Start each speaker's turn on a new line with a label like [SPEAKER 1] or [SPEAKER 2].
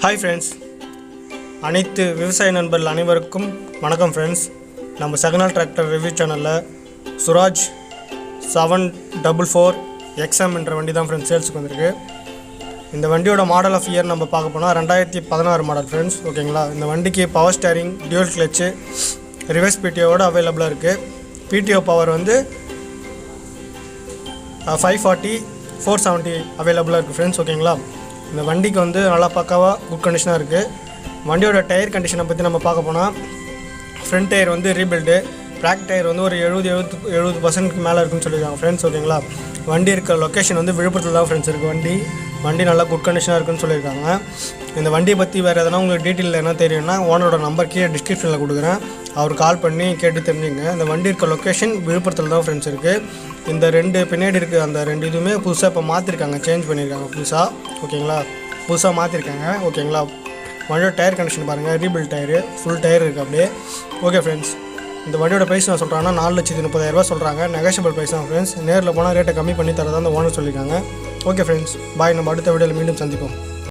[SPEAKER 1] Hi friends, அனைத்து விவசாய நண்பர்கள் அனைவருக்கும் வணக்கம் ஃப்ரெண்ட்ஸ். நம்ம செகண்ட் டிராக்டர் ரிவ்யூ சேனலில் சுராஜ் 744 XM என்ற வண்டி தான் ஃப்ரெண்ட்ஸ் சேல்ஸுக்கு வந்திருக்கு. இந்த வண்டியோட மாடல் ஆஃப் இயர் நம்ம பார்க்க போனால் 2016 மாடல் ஃப்ரெண்ட்ஸ். ஓகேங்களா. இந்த வண்டிக்கு power steering, dual clutch, reverse பிடிஓவோட அவைலபிளாக இருக்குது. பிடிஓ பவர் வந்து 540 470 அவைலபிளாக இருக்குது ஃப்ரெண்ட்ஸ். ஓகேங்களா. இந்த வண்டிக்கு வந்து நல்லா பக்காவாக குட் கண்டிஷனாக இருக்குது. வண்டியோட டயர் கண்டிஷனை பற்றி நம்ம பார்க்க போனால் ஃப்ரண்ட் டயர் வந்து ரீபில்டு, பேக் டயர் வந்து ஒரு 70% மேலே இருக்குன்னு சொல்லியிருக்காங்க ஃப்ரெண்ட்ஸ். ஓகேங்களா. வண்டி இருக்கிற லொக்கேஷன் வந்து விழுப்புரத்தில் தான் ஃப்ரெண்ட்ஸ் இருக்குது. வண்டி நல்லா குட் கண்டிஷனாக இருக்குன்னு சொல்லியிருக்காங்க. இந்த வண்டியை பற்றி வேறு எதனா உங்களுக்கு டீட்டெயில் என்ன தெரியும்னா ஓனரோட நம்பர் கீழே டிஸ்கிரிப்ஷனில் கொடுக்குறேன். அவர் கால் பண்ணி கேட்டு தெரிஞ்சுங்க. இந்த வண்டி இருக்க லொக்கேஷன் விழுப்புரத்தில் தான் ஃப்ரெண்ட்ஸ் இருக்குது. இந்த ரெண்டு பின்னாடி இருக்குது அந்த ரெண்டு இதுவுமே புதுசாக இப்போ மாற்றிருக்காங்க, சேஞ்ச் பண்ணியிருக்காங்க புதுசாக. ஓகேங்களா. புதுசாக மாற்றிருக்காங்க. ஓகேங்களா. வண்டியோட டயர் கண்டிஷன் பாருங்கள், ரீபில்ட் டயரு, ஃபுல் டயர் இருக்குது அப்படியே. ஓகே ஃப்ரெண்ட்ஸ், இந்த வண்டியோட ப்ரைஸ் நான் சொல்கிறேன்னா 4,30,000 சொல்கிறாங்க. நெகோஷியபிள் ப்ரைஸ் தான் ஃப்ரெண்ட்ஸ். நேரில் போனால் ரேட்டை கம்மி பண்ணி தரதான் அந்த ஓனர் சொல்லியிருக்காங்க. ஓகே ஃப்ரெண்ட்ஸ், பாய். நம்ம அடுத்த வீடியோவில் மீண்டும் சந்திப்போம்.